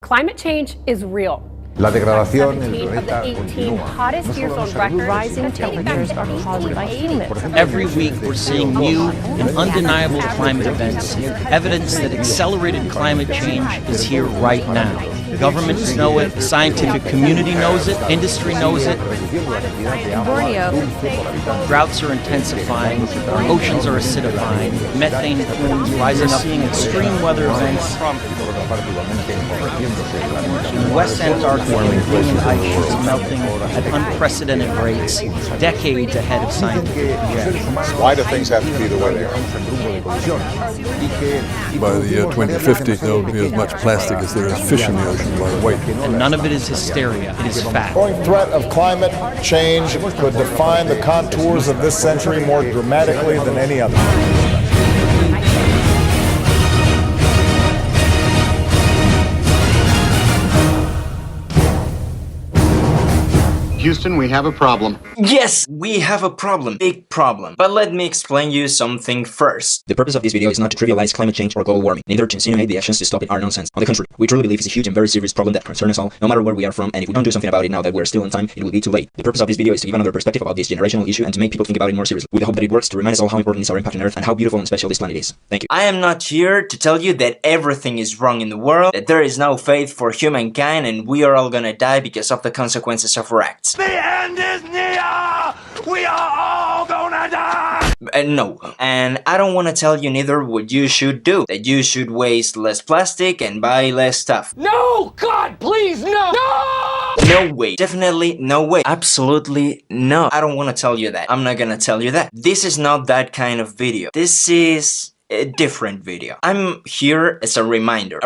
Climate change is real. La degradación en el 17 of the planeta 18 continúa. hottest years on record. Rising temperatures are caused by humans. Every week we're seeing new and undeniable climate events, evidence that accelerated climate change is here right now. Governments know it, the scientific community knows it, industry knows it. In Borneo, Droughts are intensifying, our oceans are acidifying, methane plumes rising up, seeing extreme weather events. In the West Antarctic, Greenland ice sheets melting at unprecedented rates, decades ahead of scientific projections. Why do things have to be the way they are? By the year 2050, there will be as much plastic as there is fish in the ocean by weight. And none of it is hysteria, it is fact. The growing threat of climate change could define the contours of this century more dramatically than any other. Houston, we have a problem. Yes, we have a problem. Big problem. But let me explain you something first. The purpose of this video is not to trivialize climate change or global warming, neither to insinuate the actions to stop it are nonsense. On the contrary, we truly believe it's a huge and very serious problem that concerns us all, no matter where we are from, and if we don't do something about it now that we're still in time, it will be too late. The purpose of this video is to give another perspective about this generational issue and to make people think about it more seriously, with the hope that it works to remind us all how important is our impact on Earth and how beautiful and special this planet is. Thank you. I am not here to tell you that everything is wrong in the world, that there is no faith for humankind, and we are all gonna die because of the consequences of our acts. The end is near! We are all gonna die! No. And I don't want to tell you neither what you should do. That you should waste less plastic and buy less stuff. No! God, please, no! No! No way. Definitely no way. Absolutely no. I don't want to tell you that. I'm not gonna tell you that. This is not that kind of video. This is a different video. I'm here as a reminder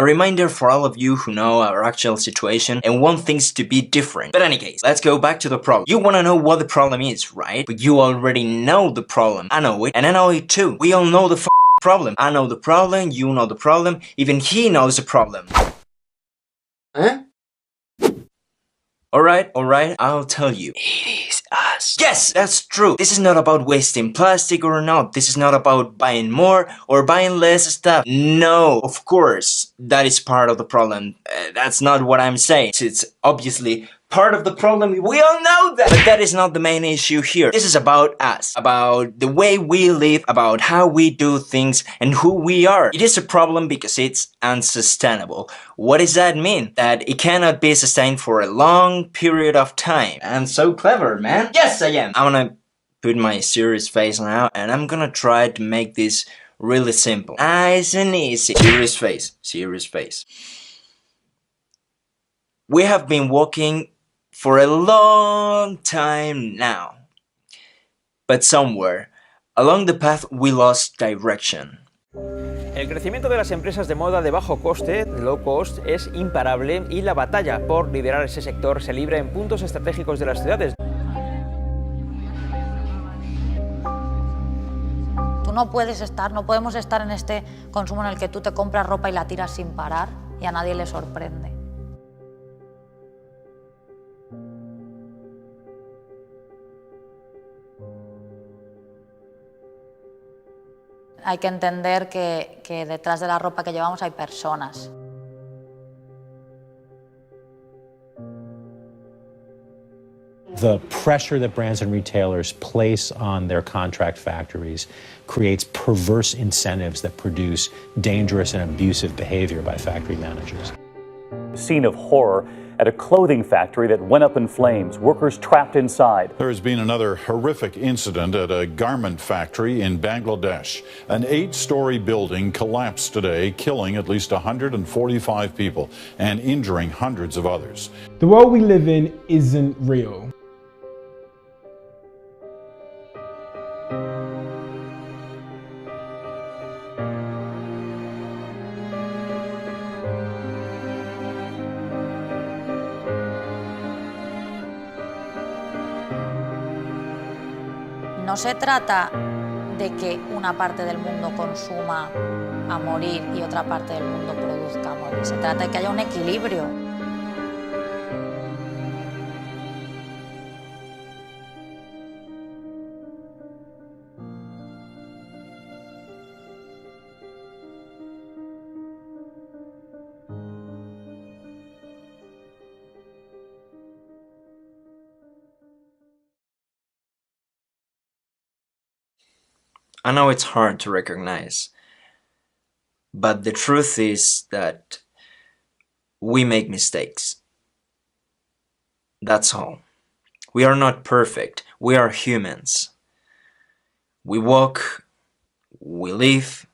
for all of you who know our actual situation and want things to be different. But in any case, let's go back to the problem. You want to know what the problem is, right? But you already know the problem. I know it, and I know it too. We all know the problem. I know the problem, you know the problem, even he knows the problem. Huh? Alright, I'll tell you. It is us. Yes, that's true. This is not about wasting plastic or not. This is not about buying more or buying less stuff. No, of course, that is part of the problem. That's not what I'm saying. It's obviously part of the problem. We all know that. But that is not the main issue here. This is about us. About the way we live, about how we do things, and who we are. It is a problem because it's unsustainable. What does that mean? That it cannot be sustained for a long period of time. I'm so clever, man. Yes, I am. I'm gonna put my serious face now, and I'm gonna try to make this really simple. Nice and easy. Serious face. Serious face. We have been walking for a long time now. But somewhere along the path we lost direction. El crecimiento de las empresas de moda de bajo coste, de low cost, es imparable y la batalla por liderar ese sector se libra en puntos estratégicos de las ciudades. Tú no podemos estar en este consumo en el que tú te compras ropa y la tiras sin parar y a nadie le sorprende. Hay que entender que detrás de la ropa que llevamos hay personas. The pressure that brands and retailers place on their contract factories creates perverse incentives that produce dangerous and abusive behavior by factory managers. A scene of horror at a clothing factory that went up in flames, workers trapped inside. There has been another horrific incident at a garment factory in Bangladesh. An 8-story building collapsed today, killing at least 145 people and injuring hundreds of others. The world we live in isn't real. No se trata de que una parte del mundo consuma a morir y otra parte del mundo produzca a morir. Se trata de que haya un equilibrio. I know it's hard to recognize, but the truth is that we make mistakes. That's all. We are not perfect. We are humans. We walk, we live,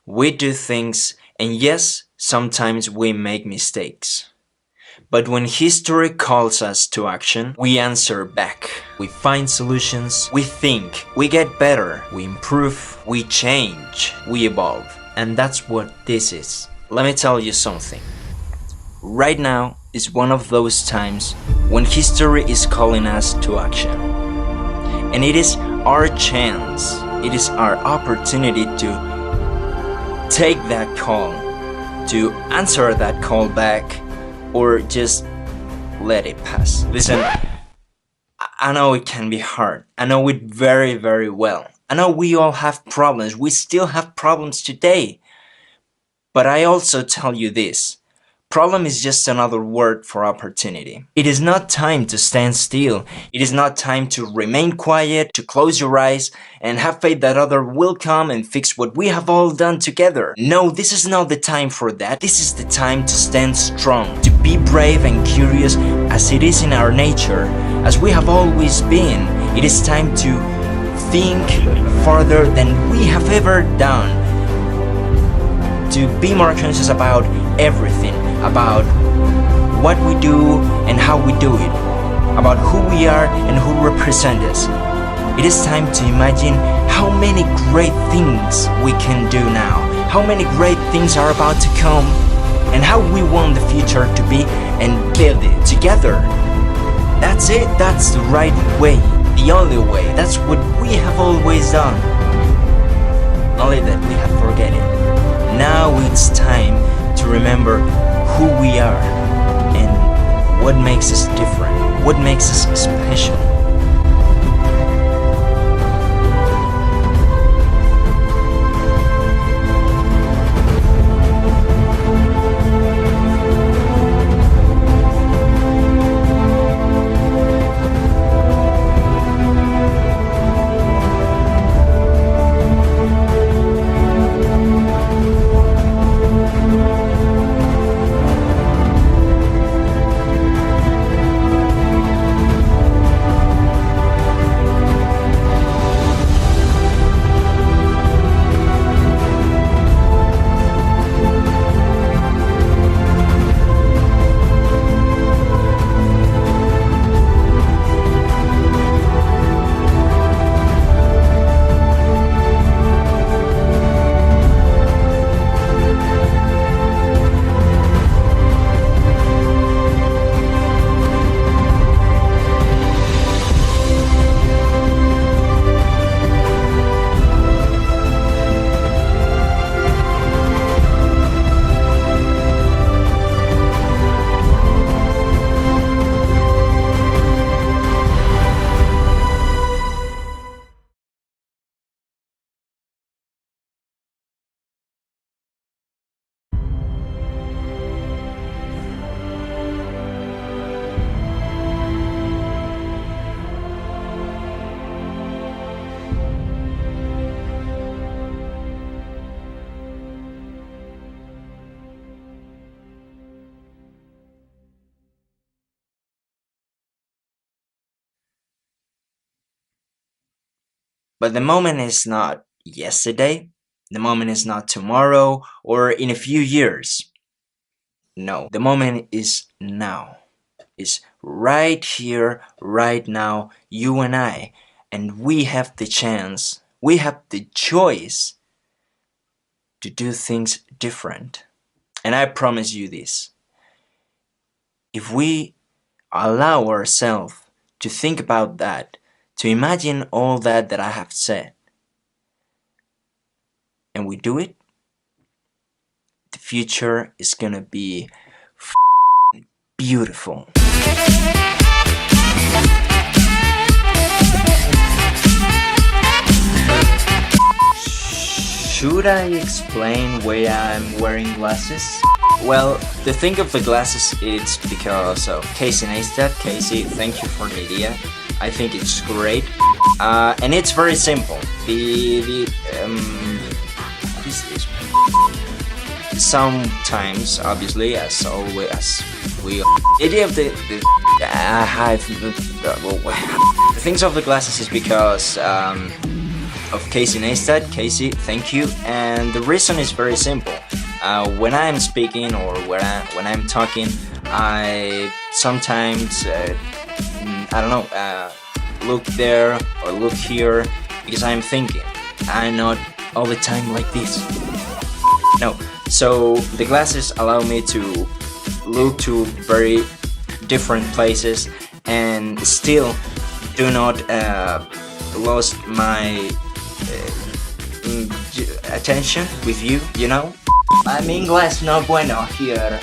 we do things, and yes, sometimes we make mistakes. But when history calls us to action, we answer back. We find solutions, we think, we get better, we improve, we change, we evolve. And that's what this is. Let me tell you something. Right now is one of those times when history is calling us to action. And it is our chance, it is our opportunity to take that call, to answer that call back, or just let it pass. Listen, I know it can be hard. I know it very, very well. I know we all have problems. We still have problems today. But I also tell you this. Problem is just another word for opportunity. It is not time to stand still. It is not time to remain quiet, to close your eyes, and have faith that other will come and fix what we have all done together. No, this is not the time for that. This is the time to stand strong, to be brave and curious as it is in our nature, as we have always been. It is time to think farther than we have ever done, to be more conscious about everything, about what we do and how we do it, about who we are and who represent us. It is time to imagine how many great things we can do now, how many great things are about to come, and how we want the future to be, and build it together. That's it, that's the right way, the only way. That's what we have always done. Only that we have forgotten it. Now it's time to remember who we are and what makes us different, what makes us special. But the moment is not yesterday, the moment is not tomorrow or in a few years. No, the moment is now. It's right here, right now, you and I. And we have the chance, we have the choice to do things different. And I promise you this. If we allow ourselves to think about that, to imagine all that I have said, and we do it, the future is gonna be beautiful. Should I explain why I'm wearing glasses? Well, the thing of the glasses is because of Casey Neistat. Casey, thank you for the idea. I think it's great, and it's very simple. What is this? Sometimes, obviously, as always, the idea of the things of the glasses is because of Casey Neistat. Casey, thank you. And the reason is very simple. When I'm speaking or when I'm talking, I sometimes I don't know, look there or look here because I'm thinking. I'm not all the time like this. No. So the glasses allow me to look to very different places and still do not lose my attention with you, you know? Mi inglés no bueno here.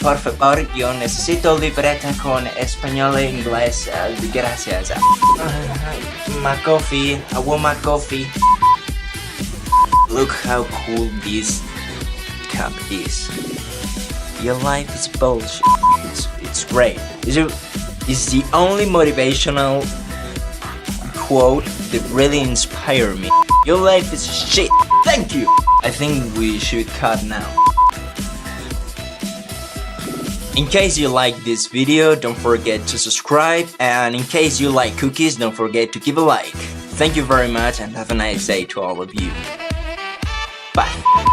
Por favor, yo necesito libreta con español e inglés. Gracias. My coffee. I want my coffee. Look how cool this cup is. Your life is bullshit. It's great. It's the only motivational quote that really inspired me. Your life is shit. Thank you. I think we should cut now. In case you like this video, don't forget to subscribe, and in case you like cookies, don't forget to give a like. Thank you very much and have a nice day to all of you. Bye.